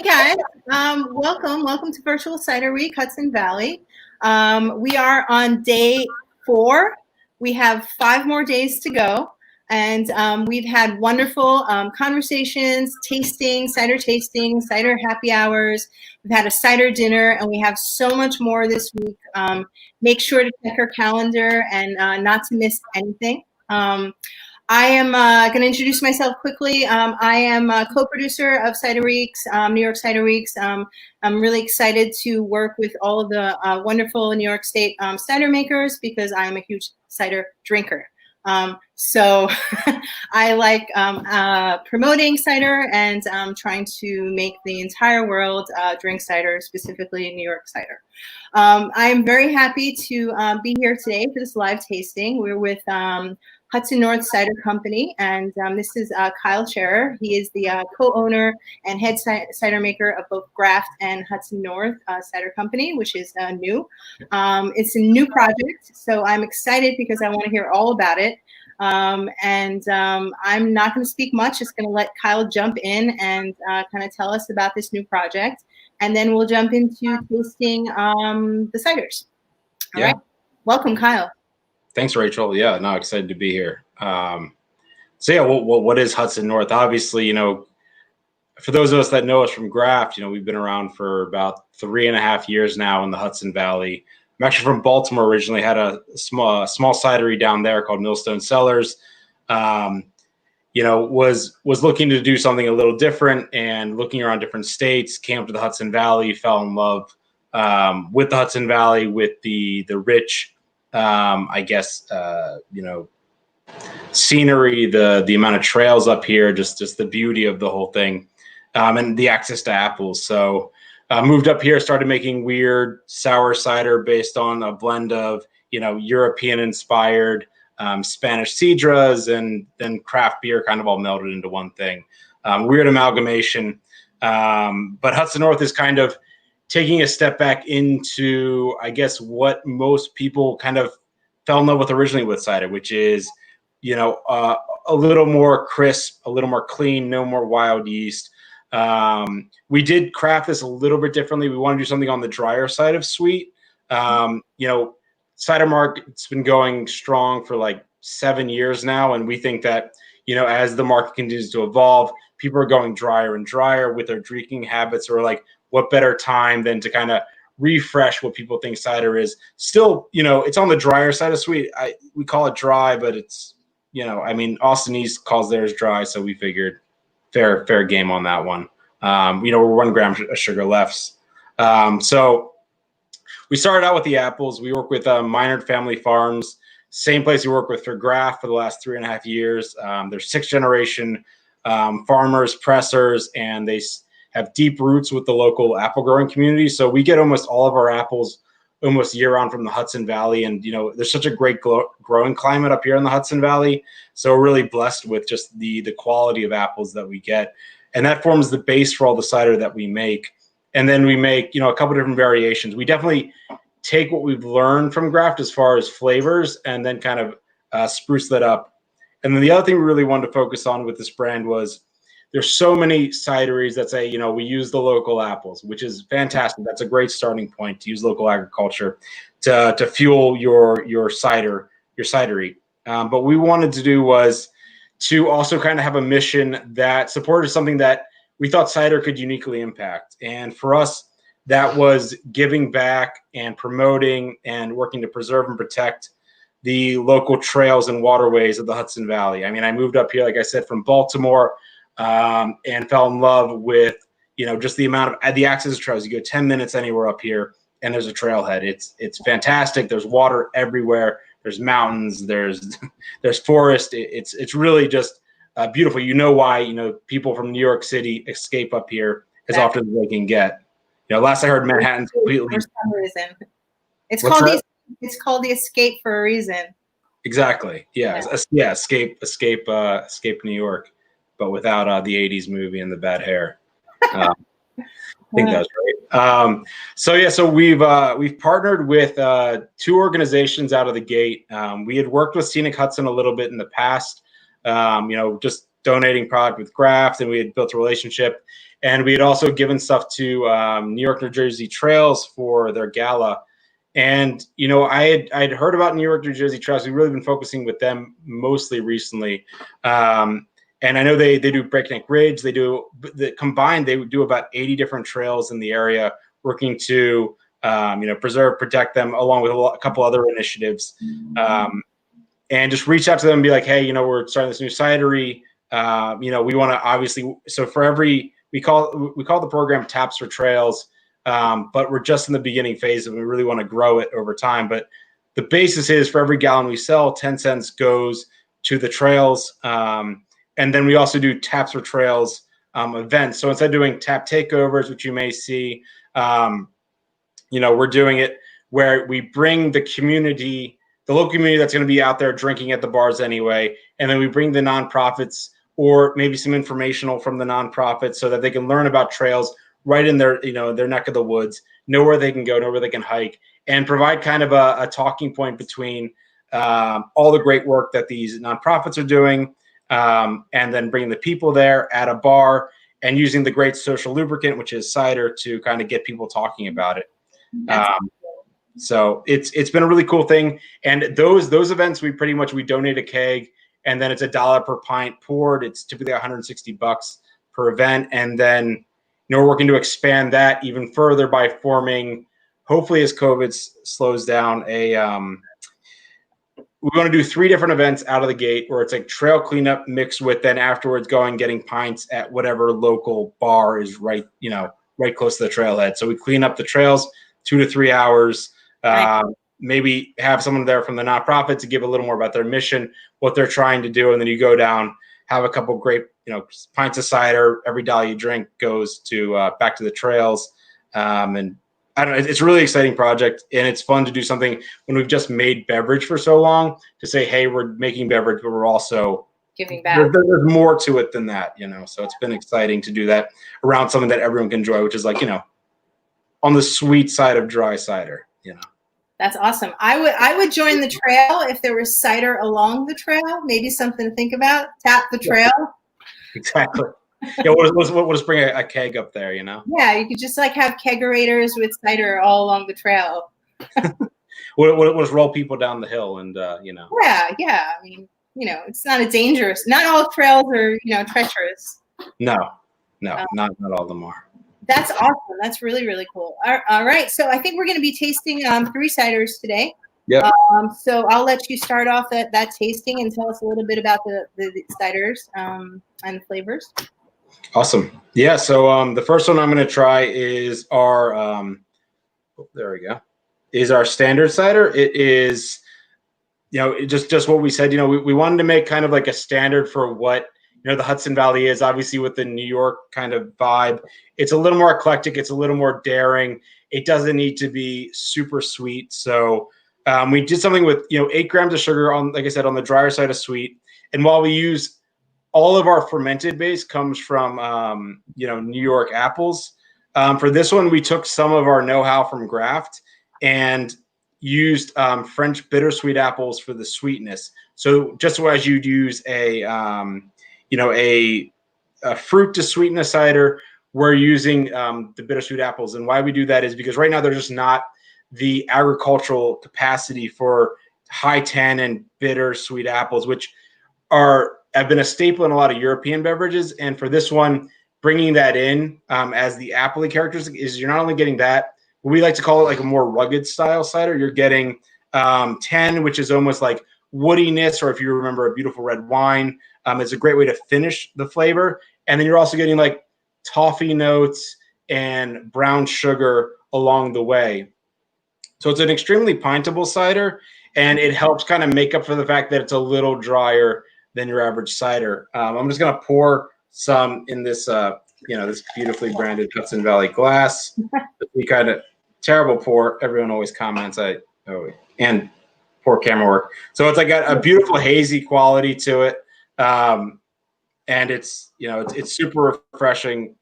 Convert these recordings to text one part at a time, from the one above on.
Hey guys, welcome to Virtual Cider Week, Hudson Valley. We are on day 4. We have 5 more days to go, and we've had wonderful conversations, tasting, cider happy hours. We've had a cider dinner, and we have so much more this week. Make sure to check our calendar and not to miss anything. I am going to introduce myself quickly. I am a co-producer of Cider Weeks, New York Cider Weeks. I'm really excited to work with all of the wonderful New York State cider makers because I am a huge cider drinker. So I like promoting cider and trying to make the entire world drink cider, specifically New York cider. I'm very happy to be here today for this live tasting. We're with Hudson North Cider Company, and this is Kyle Scherer. He is the co-owner and head cider maker of both Graft and Hudson North Cider Company, which is new. It's a new project, so I'm excited because I want to hear all about it. I'm not going to speak much, just going to let Kyle jump in and kind of tell us about this new project, and then we'll jump into tasting the ciders. All right, welcome, Kyle. Thanks, Rachel. Yeah, no, excited to be here. So yeah, what is Hudson North? Obviously, for those of us that know us from Graft, we've been around for about 3.5 years now in the Hudson Valley. I'm actually from Baltimore originally, had a small cidery down there called Millstone Cellars. Was looking to do something a little different and looking around different states, came up to the Hudson Valley, fell in love with the Hudson Valley, with the rich scenery, the amount of trails up here, just the beauty of the whole thing, and the access to apples. So moved up here, started making weird sour cider based on a blend of, European inspired Spanish cidras and then craft beer kind of all melded into one thing. Weird amalgamation. But Hudson North is kind of taking a step back into, I guess, what most people kind of fell in love with originally with cider, which is, a little more crisp, a little more clean, no more wild yeast. We did craft this a little bit differently. We want to do something on the drier side of sweet. Cider market's been going strong for like 7 years now, and we think that, as the market continues to evolve, people are going drier and drier with their drinking habits, or like, what better time than to kind of refresh what people think cider is. Still, it's on the drier side of sweet. We call it dry, but it's, Austin East calls theirs dry, so we figured fair game on that one. We're 1 gram of sugar less. So we started out with the apples. We work with Minard Family Farms, same place we work with for Graft for the last 3.5 years. They're 6th generation farmers, pressers, and they have deep roots with the local apple growing community. So we get almost all of our apples almost year round from the Hudson Valley. And, there's such a great growing climate up here in the Hudson Valley. So we're really blessed with just the quality of apples that we get. And that forms the base for all the cider that we make. And then we make, a couple different variations. We definitely take what we've learned from Graft as far as flavors and then kind of spruce that up. And then the other thing we really wanted to focus on with this brand was, there's so many cideries that say, we use the local apples, which is fantastic. That's a great starting point, to use local agriculture to fuel your cidery. But what we wanted to do was to also kind of have a mission that supported something that we thought cider could uniquely impact. And for us, that was giving back and promoting and working to preserve and protect the local trails and waterways of the Hudson Valley. I mean, I moved up here, like I said, from Baltimore, and fell in love with, just the amount of the access to trails. You go 10 minutes anywhere up here and there's a trailhead. It's fantastic. There's water everywhere. There's mountains, there's forest. It's really just beautiful. Why, people from New York City escape up here as often as they can get. Last I heard, Manhattan's completely, for some reason. It's called the escape for a reason. Exactly. Yeah. Escape New York, but without the 80s movie and the bad hair. I think that's right. So we've partnered with 2 organizations out of the gate. We had worked with Scenic Hudson a little bit in the past, just donating product with Graft, and we had built a relationship. And we had also given stuff to New York, New Jersey Trails for their gala. And, you know, I'd heard about New York, New Jersey Trails. We've really been focusing with them mostly recently. And I know they do Breakneck Ridge. They do combined. They do about 80 different trails in the area, working to you know, preserve, protect them, along with a couple other initiatives. And just reach out to them and be like, hey, you know, we're starting this new cidery. You know, we want to obviously. So for every we call the program Taps for Trails, but we're just in the beginning phase, and we really want to grow it over time. But the basis is for every gallon we sell, 10 cents goes to the trails. And then we also do Taps for Trails events. So instead of doing tap takeovers, which you may see, you know, we're doing it where we bring the community, the local community that's going to be out there drinking at the bars anyway, and then we bring the nonprofits or maybe some informational from the nonprofits so that they can learn about trails right in their, you know, their neck of the woods, know where they can go, know where they can hike, and provide kind of a talking point between all the great work that these nonprofits are doing. And then bringing the people there at a bar and using the great social lubricant, which is cider, to kind of get people talking about it. So it's been a really cool thing. And those events, we donate a keg, and then it's $1 per pint poured. It's typically $160 per event. And then, you know, we're working to expand that even further by forming, hopefully as COVID slows down, we want to do 3 different events out of the gate where it's like trail cleanup mixed with then afterwards getting pints at whatever local bar is right close to the trailhead. So we clean up the trails 2 to 3 hours, maybe have someone there from the nonprofit to give a little more about their mission, what they're trying to do. And then you go down, have a couple great, you know, pints of cider. Every dollar you drink goes to back to the trails. And I don't know, it's a really exciting project, and it's fun to do something when we've just made beverage for so long to say, hey, we're making beverage, but we're also giving back. There's more to it than that, you know. So it's been exciting to do that around something that everyone can enjoy, which is like, you know, on the sweet side of dry cider, you know. That's awesome. I would join the trail if there was cider along the trail. Maybe something to think about. Tap the trail. Exactly. Yeah, we'll just bring a keg up there, you know? Yeah, you could just like have kegerators with cider all along the trail. We'll just roll people down the hill and, you know. Yeah. I mean, you know, it's not not all trails are, you know, treacherous. No, not all of them are. That's awesome. That's really, really cool. All right. So I think we're going to be tasting 3 ciders today. Yep. So I'll let you start off that tasting and tell us a little bit about the ciders and the flavors. Awesome. Yeah. So the first one I'm going to try is our there we go. Is our standard cider. It is, you know, just what we said. You know, we wanted to make kind of like a standard for what, you know, the Hudson Valley is, obviously with the New York kind of vibe. It's a little more eclectic. It's a little more daring. It doesn't need to be super sweet. So we did something with, you know, 8 grams of sugar on, like I said, on the drier side of sweet. And while we use all of our fermented base comes from, you know, New York apples. For this one, we took some of our know-how from Graft and used French bittersweet apples for the sweetness. So just as you'd use a fruit to sweeten a cider, we're using the bittersweet apples. And why we do that is because right now there's just not the agricultural capacity for high tannin bittersweet apples, which have been a staple in a lot of European beverages. And for this one, bringing that in as the appley characteristic is you're not only getting that, but we like to call it like a more rugged style cider. You're getting tannin, which is almost like woodiness, or if you remember a beautiful red wine, it's a great way to finish the flavor. And then you're also getting like toffee notes and brown sugar along the way. So it's an extremely pintable cider, and it helps kind of make up for the fact that it's a little drier than your average cider. I'm just going to pour some in this, this beautifully branded Hudson Valley glass. We kind of terrible pour. Everyone always comments, and poor camera work. So it's like a beautiful hazy quality to it. And it's, you know, it's super refreshing,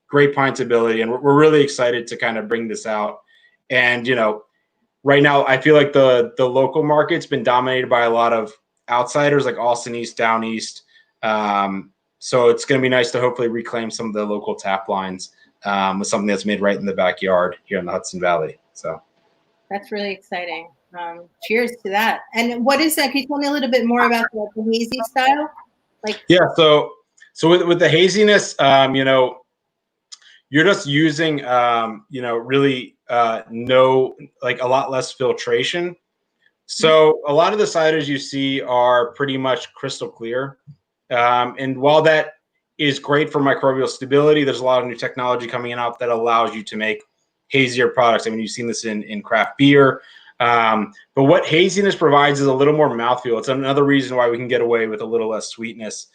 great pintability. And we're really excited to kind of bring this out. And, you know, right now I feel like the local market's been dominated by a lot of outsiders like Austin East, Down East, So it's going to be nice to hopefully reclaim some of the local tap lines with something that's made right in the backyard here in the Hudson Valley. So that's really exciting. Cheers to that. And what is that? Can you tell me a little bit more about the hazy style? Like, yeah, so with the haziness, you know, you're just using you know, really no, like a lot less filtration. So a lot of the ciders you see are pretty much crystal clear. And while that is great for microbial stability, there's a lot of new technology coming out that allows you to make hazier products. I mean, you've seen this in craft beer. But what haziness provides is a little more mouthfeel. It's another reason why we can get away with a little less sweetness,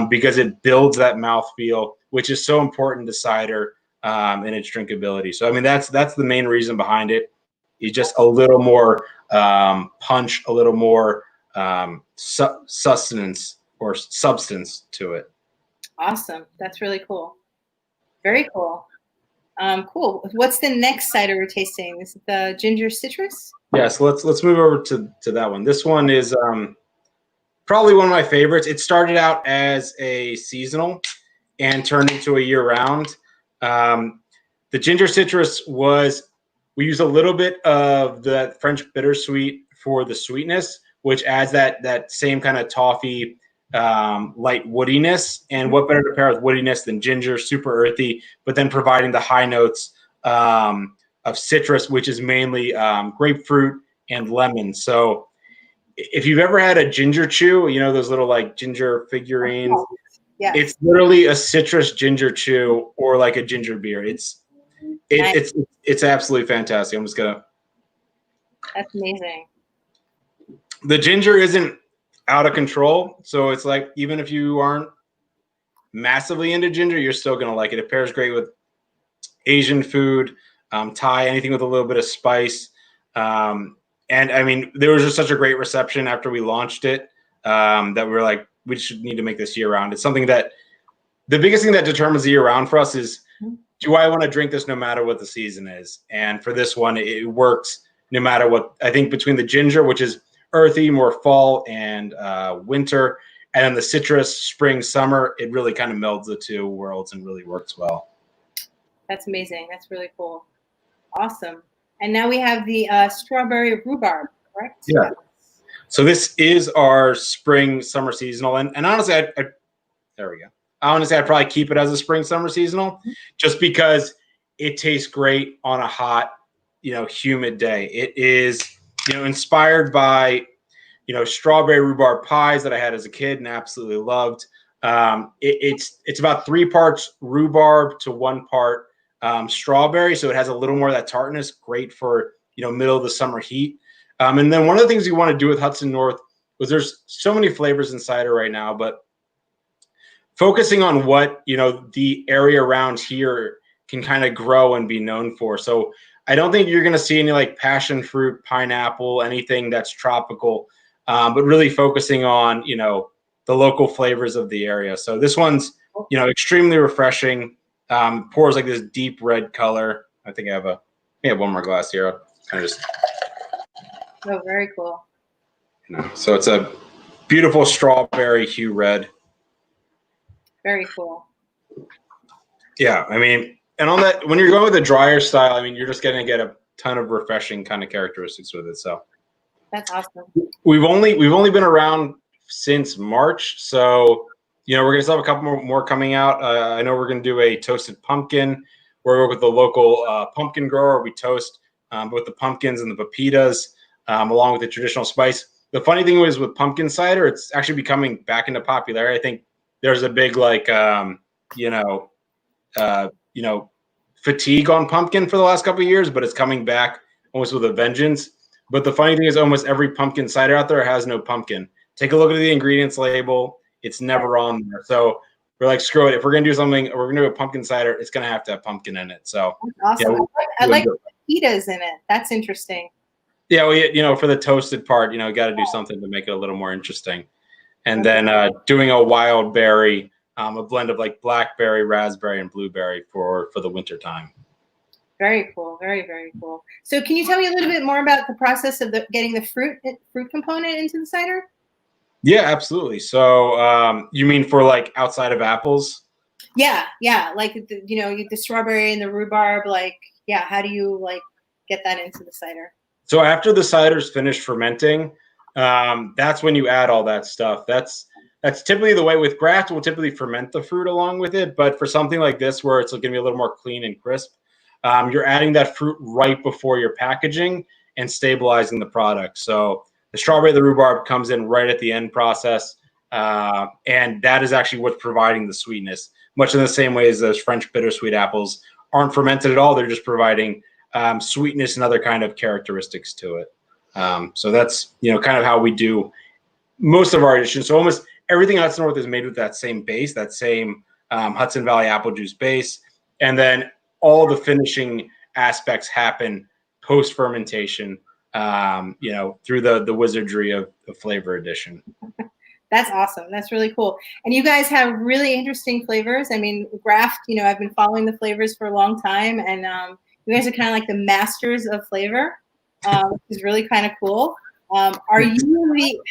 because it builds that mouthfeel, which is so important to cider and its drinkability. So, I mean, that's the main reason behind it. It's just a little more punch, a little more sustenance or substance to it. awesome. That's really cool. Very cool. Cool. What's the next cider we're tasting? Is it the ginger citrus? Yeah, so let's move over to that one. This one is probably one of my favorites. It started out as a seasonal and turned into a year-round. The ginger citrus we use a little bit of the French bittersweet for the sweetness, which adds that same kind of toffee, light woodiness. And what better to pair with woodiness than ginger, super earthy, but then providing the high notes of citrus, which is mainly grapefruit and lemon. So if you've ever had a ginger chew, you know, those little like ginger figurines, Yes. it's literally a citrus ginger chew or like a ginger beer. It's absolutely fantastic. I'm just gonna. That's amazing. The ginger isn't out of control, so it's like even if you aren't massively into ginger, you're still gonna like it. It pairs great with Asian food, Thai, anything with a little bit of spice. And I mean, there was just such a great reception after we launched it that we were like, we should need to make this year round. It's something that the biggest thing that determines the year round for us is, do I want to drink this no matter what the season is? And for this one, it works no matter what. I think between the ginger, which is earthy, more fall and winter, and then the citrus, spring, summer, it really kind of melds the two worlds and really works well. That's amazing. That's really cool. Awesome. And now we have the strawberry rhubarb, correct? Yeah. So this is our spring, summer seasonal. And honestly, there we go. Honestly, I'd probably keep it as a spring, summer seasonal just because it tastes great on a hot, you know, humid day. It is, you know, inspired by, you know, strawberry rhubarb pies that I had as a kid and absolutely loved. It's about 3 parts rhubarb to 1 part strawberry. So it has a little more of that tartness, great for, you know, middle of the summer heat. And then one of the things we want to do with Hudson North was there's so many flavors in cider right now, but focusing on what, you know, the area around here can kind of grow and be known for. So I don't think you're going to see any like passion fruit, pineapple, anything that's tropical, but really focusing on, you know, the local flavors of the area. So this one's, you know, extremely refreshing. Pours like this deep red color. I think I have one more glass here. I'll kind of just. Oh, very cool. You know, so it's a beautiful strawberry hue red. Very cool. Yeah, I mean, and on that, when you're going with a drier style, I mean, you're just going to get a ton of refreshing kind of characteristics with it. So that's awesome. We've only been around since March, so you know we're going to still have a couple more coming out. I know we're going to do a toasted pumpkin. We're with the local pumpkin grower. We toast both the pumpkins and the pepitas, along with the traditional spice. The funny thing is with pumpkin cider, it's actually becoming back into popularity. I think there's a big like you know fatigue on pumpkin for the last couple of years, but it's coming back almost with a vengeance. But the funny thing is almost every pumpkin cider out there has no pumpkin. Take a look at the ingredients label. It's never on there. So we're like, screw it. If we're going to do something, we're going to do a pumpkin cider, it's going to have pumpkin in it. So that's awesome. Yeah, I like pepitas in it. That's interesting. Yeah, well, you know, for the toasted part, you know, got to do something to make it a little more interesting. And then doing a wild berry, a blend of like blackberry, raspberry, and blueberry for the winter time. Very cool. Very, very cool. So can you tell me a little bit more about the process of getting the fruit component into the cider? Yeah, absolutely. So you mean for like outside of apples? Yeah, yeah, like the strawberry and the rhubarb. Like, yeah, how do you like get that into the cider? So after the cider's finished fermenting, that's when you add all that stuff. That's typically the way with graft. We'll typically ferment the fruit along with it, but for something like this where it's going to be a little more clean and crisp, you're adding that fruit right before you're packaging and stabilizing the product. So the strawberry, the rhubarb comes in right at the end process, and that is actually what's providing the sweetness. Much in the same way as those French bittersweet apples aren't fermented at all; they're just providing sweetness and other kind of characteristics to it. So that's kind of how we do most of our editions. So almost everything Hudson North is made with that same base, that same Hudson Valley apple juice base, and then all the finishing aspects happen post fermentation. Through the wizardry of the flavor addition. That's awesome. That's really cool. And you guys have really interesting flavors. I mean, Graft, I've been following the flavors for a long time, and you guys are kind of like the masters of flavor, which is really kind of cool. Are you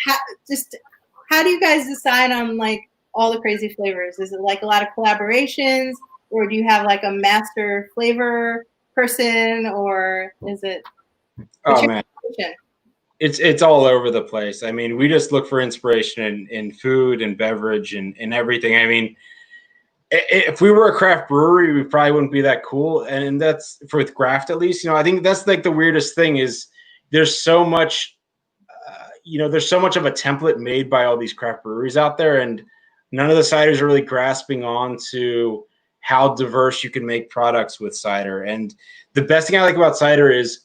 how do you guys decide on like all the crazy flavors? Is it like a lot of collaborations, or do you have like a master flavor person, or is it? Oh man, it's all over the place. I mean, we just look for inspiration in food and beverage and everything. I mean, if we were a craft brewery, we probably wouldn't be that cool. And that's for with Graft, at least. I think that's like the weirdest thing is there's so much, there's so much of a template made by all these craft breweries out there, and none of the ciders are really grasping on to how diverse you can make products with cider. And the best thing I like about cider is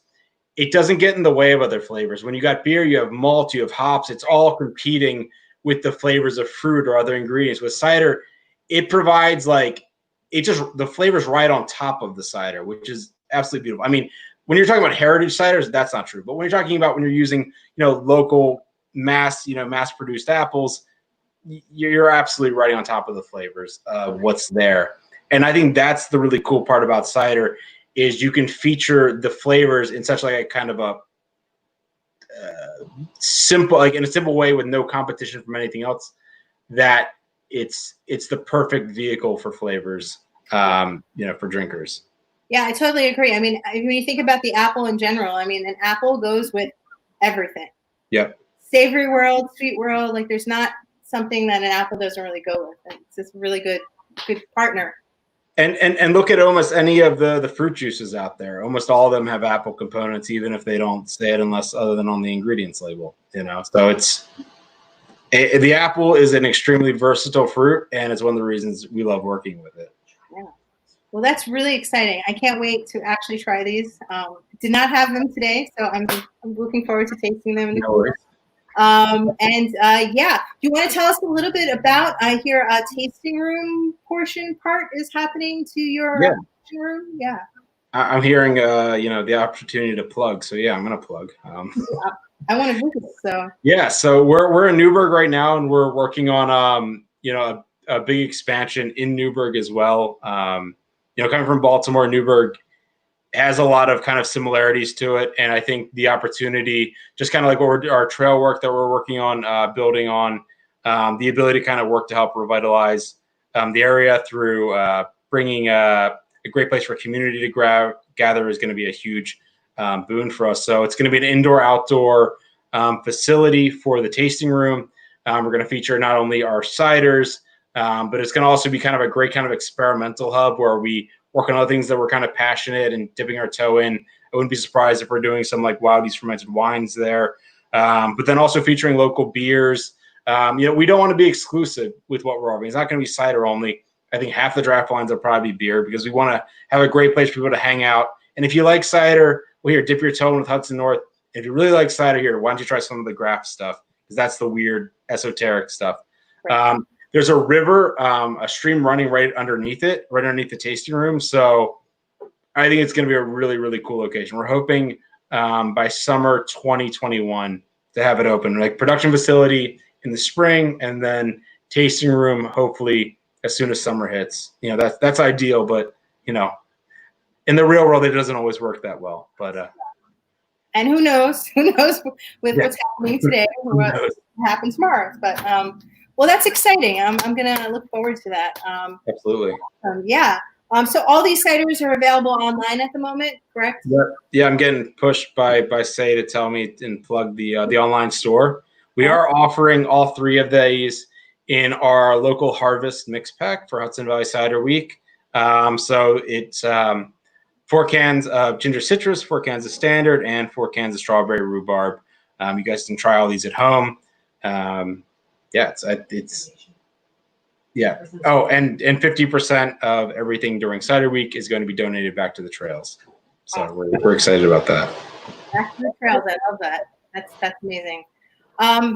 it doesn't get in the way of other flavors. When you got beer, you have malt, you have hops. It's all competing with the flavors of fruit or other ingredients. With cider, it provides the flavors right on top of the cider, which is absolutely beautiful. I mean, when you're talking about heritage ciders, that's not true. But when you're talking about when you're using, local mass-produced apples, you're absolutely right on top of the flavors of what's there. And I think that's the really cool part about cider is you can feature the flavors in such like a kind of a simple, like in a simple way with no competition from anything else, that it's the perfect vehicle for flavors, for drinkers. Yeah, I totally agree. I mean, when you think about the apple in general, I mean, an apple goes with everything. Yep. Savory world, sweet world, like there's not something that an apple doesn't really go with. It's just really good partner. And look at almost any of the fruit juices out there. Almost all of them have apple components, even if they don't say it unless other than on the ingredients label. So the apple is an extremely versatile fruit, and it's one of the reasons we love working with it. Yeah. Well, that's really exciting. I can't wait to actually try these. Did not have them today, so I'm looking forward to tasting them. No worries. Yeah, do you want to tell us a little bit about? I hear a tasting room portion part is happening to your tasting room. Yeah, I'm hearing the opportunity to plug. So yeah, I'm gonna plug. I want to visit. So yeah, so we're in Newburgh right now, and we're working on a big expansion in Newburgh as well. Coming from Baltimore, Newburgh has a lot of kind of similarities to it, and I think the opportunity, just kind of like our trail work that we're working on, building on, the ability to kind of work to help revitalize the area through bringing a great place for community to gather is going to be a huge boon for us. So it's going to be an indoor-outdoor facility for the tasting room. We're going to feature not only our ciders, but it's going to also be kind of a great kind of experimental hub where we work on other things that we're kind of passionate and dipping our toe in. I wouldn't be surprised if we're doing some like Wild East fermented wines there, but then also featuring local beers. We don't want to be exclusive with what we're offering. It's not going to be cider only. I think half the draft lines will probably be beer because we want to have a great place for people to hang out. And if you like cider, well, here, dip your toe in with Hudson North. If you really like cider here, why don't you try some of the Graft stuff? Because that's the weird esoteric stuff. Right. There's a river, a stream running right underneath the tasting room. So I think it's going to be a really, really cool location. We're hoping by summer 2021 to have it open, like production facility in the spring, and then tasting room hopefully as soon as summer hits. That's ideal, but in the real world it doesn't always work that well. But And who knows with what's happening today or what knows? happens tomorrow. But well, that's exciting. I'm gonna look forward to that. Absolutely. Yeah. So all these ciders are available online at the moment, correct? Yeah, I'm getting pushed by Sae to tell me and plug the online store. We are offering all 3 of these in our local harvest mix pack for Hudson Valley Cider Week. So it's 4 cans of ginger citrus, 4 cans of standard, and 4 cans of strawberry rhubarb. You guys can try all these at home. Yeah, it's yeah. Oh, and 50% of everything during Cider Week is going to be donated back to the trails. So we're excited about that. Back to the trails. I love that. That's amazing.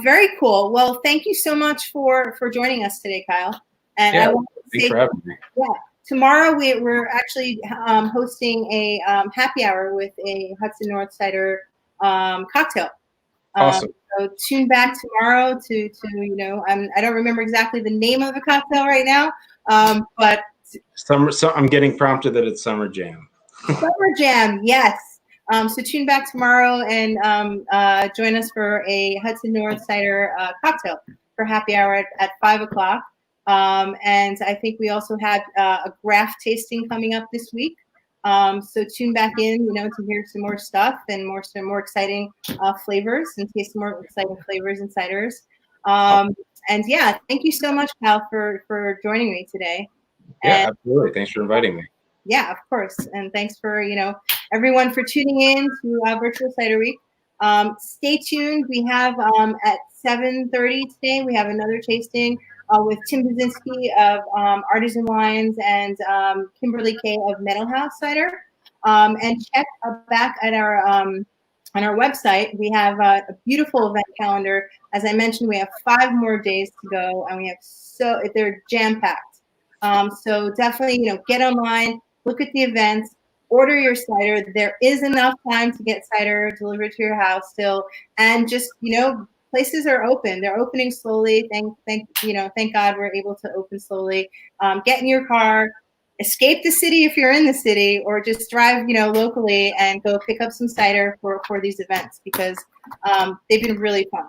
Very cool. Well, thank you so much for joining us today, Kyle. And I want to thanks for having me. Yeah. Tomorrow we're actually hosting a happy hour with a Hudson North Cider cocktail. Awesome. So tune back tomorrow to I don't remember exactly the name of the cocktail right now, but I'm getting prompted that it's Summer Jam. Summer Jam, yes. So tune back tomorrow and join us for a Hudson North Cider cocktail for happy hour at 5 o'clock. And I think we also have a graph tasting coming up this week. So tune back in, to hear some more stuff and some more exciting flavors and taste some more exciting flavors and ciders. And yeah, thank you so much, Kyle, for joining me today. Yeah, absolutely. Thanks for inviting me. Yeah, of course. And thanks for, everyone for tuning in to Virtual Cider Week. Stay tuned. We have at 7:30 today, we have another tasting with Tim Bazinski of Artisan Wines and Kimberly Kay of Meadow House Cider. And check back at our on our website. We have a beautiful event calendar. As I mentioned, we have 5 more days to go, and they're jam-packed. So definitely, get online, look at the events, order your cider. There is enough time to get cider delivered to your house still, and just places are open. They're opening slowly. Thank God we're able to open slowly. Get in your car, escape the city if you're in the city, or just drive locally and go pick up some cider for these events, because they've been really fun.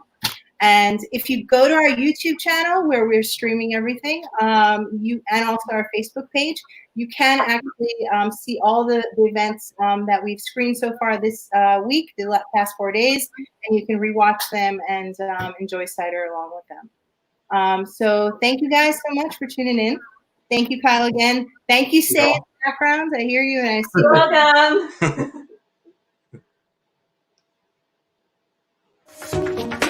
And if you go to our YouTube channel where we're streaming everything, and also our Facebook page, you can actually see all the events that we've screened so far this week, the past 4 days, and you can rewatch them and enjoy cider along with them. So thank you guys so much for tuning in. Thank you, Kyle, again. Thank you, Sae, in the background. I hear you and I see you. You're welcome.